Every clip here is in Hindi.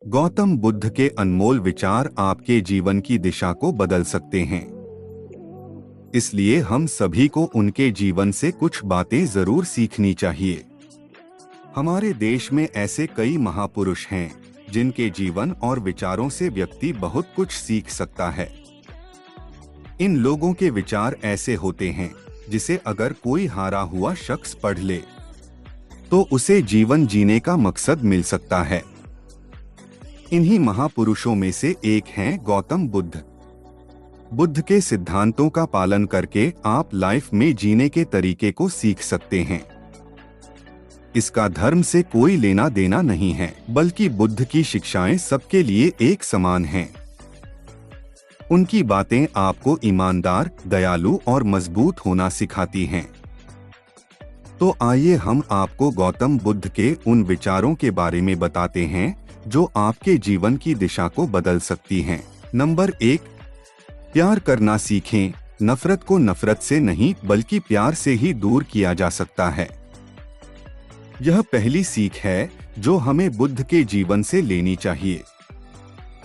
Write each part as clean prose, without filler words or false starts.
गौतम बुद्ध के अनमोल विचार आपके जीवन की दिशा को बदल सकते हैं। इसलिए हम सभी को उनके जीवन से कुछ बातें जरूर सीखनी चाहिए। हमारे देश में ऐसे कई महापुरुष हैं जिनके जीवन और विचारों से व्यक्ति बहुत कुछ सीख सकता है। इन लोगों के विचार ऐसे होते हैं जिसे अगर कोई हारा हुआ शख्स पढ़ ले तो उसे जीवन जीने का मकसद मिल सकता है। इन्हीं महापुरुषों में से एक हैं गौतम बुद्ध। बुद्ध के सिद्धांतों का पालन करके आप लाइफ में जीने के तरीके को सीख सकते हैं। इसका धर्म से कोई लेना देना नहीं है, बल्कि बुद्ध की शिक्षाएं सबके लिए एक समान हैं। उनकी बातें आपको ईमानदार, दयालु और मजबूत होना सिखाती हैं। तो आइए हम आपको गौतम बुद्ध के उन विचारों के बारे में बताते हैं जो आपके जीवन की दिशा को बदल सकती हैं। नंबर 1, प्यार करना सीखें। नफरत को नफरत से नहीं बल्कि प्यार से ही दूर किया जा सकता है। यह पहली सीख है जो हमें बुद्ध के जीवन से लेनी चाहिए।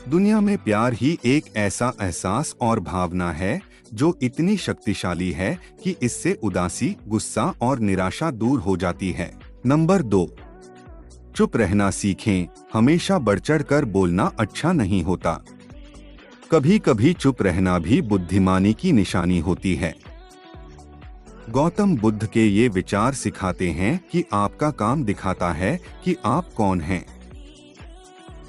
दुनिया में प्यार ही एक ऐसा एहसास और भावना है जो इतनी शक्तिशाली है कि इससे उदासी, गुस्सा और निराशा दूर हो जाती है। नंबर 2, चुप रहना सीखें। हमेशा बढ़-चढ़ कर बोलना अच्छा नहीं होता। कभी कभी चुप रहना भी बुद्धिमानी की निशानी होती है। गौतम बुद्ध के ये विचार सिखाते हैं कि आपका काम दिखाता है कि आप कौन हैं।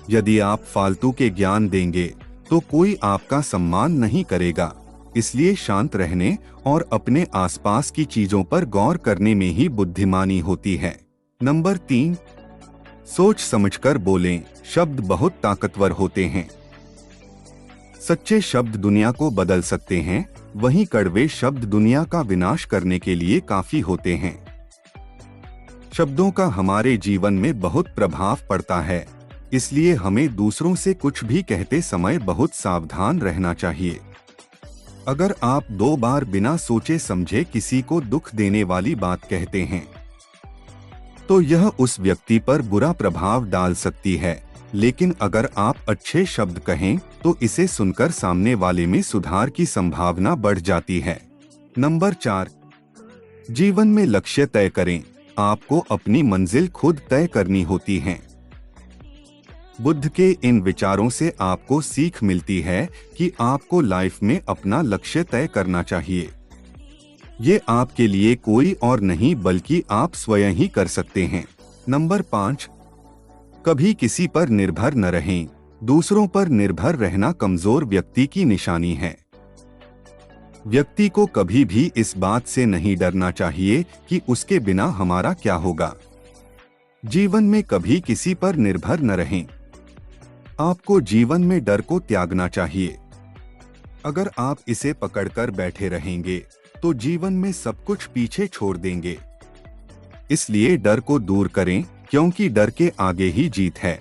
यदि आप फालतू के ज्ञान देंगे तो कोई आपका सम्मान नहीं करेगा। इसलिए शांत रहने और अपने आसपास की चीजों पर गौर करने में ही बुद्धिमानी होती है। नंबर 3, सोच समझकर बोलें। शब्द बहुत ताकतवर होते हैं। सच्चे शब्द दुनिया को बदल सकते हैं, वहीं कड़वे शब्द दुनिया का विनाश करने के लिए काफी होते हैं। शब्दों का हमारे जीवन में बहुत प्रभाव पड़ता है, इसलिए हमें दूसरों से कुछ भी कहते समय बहुत सावधान रहना चाहिए। अगर आप 2 बार बिना सोचे समझे किसी को दुख देने वाली बात कहते हैं तो यह उस व्यक्ति पर बुरा प्रभाव डाल सकती है, लेकिन अगर आप अच्छे शब्द कहें तो इसे सुनकर सामने वाले में सुधार की संभावना बढ़ जाती है। नंबर 4, जीवन में लक्ष्य तय करें। आपको अपनी मंजिल खुद तय करनी होती है। बुद्ध के इन विचारों से आपको सीख मिलती है कि आपको लाइफ में अपना लक्ष्य तय करना चाहिए। ये आपके लिए कोई और नहीं बल्कि आप स्वयं ही कर सकते हैं। नंबर 5, कभी किसी पर निर्भर न रहें। दूसरों पर निर्भर रहना कमजोर व्यक्ति की निशानी है। व्यक्ति को कभी भी इस बात से नहीं डरना चाहिए कि उसके बिना हमारा क्या होगा। जीवन में कभी किसी पर निर्भर न रहें। आपको जीवन में डर को त्यागना चाहिए। अगर आप इसे पकड़कर बैठे रहेंगे तो जीवन में सब कुछ पीछे छोड़ देंगे। इसलिए डर को दूर करें, क्योंकि डर के आगे ही जीत है।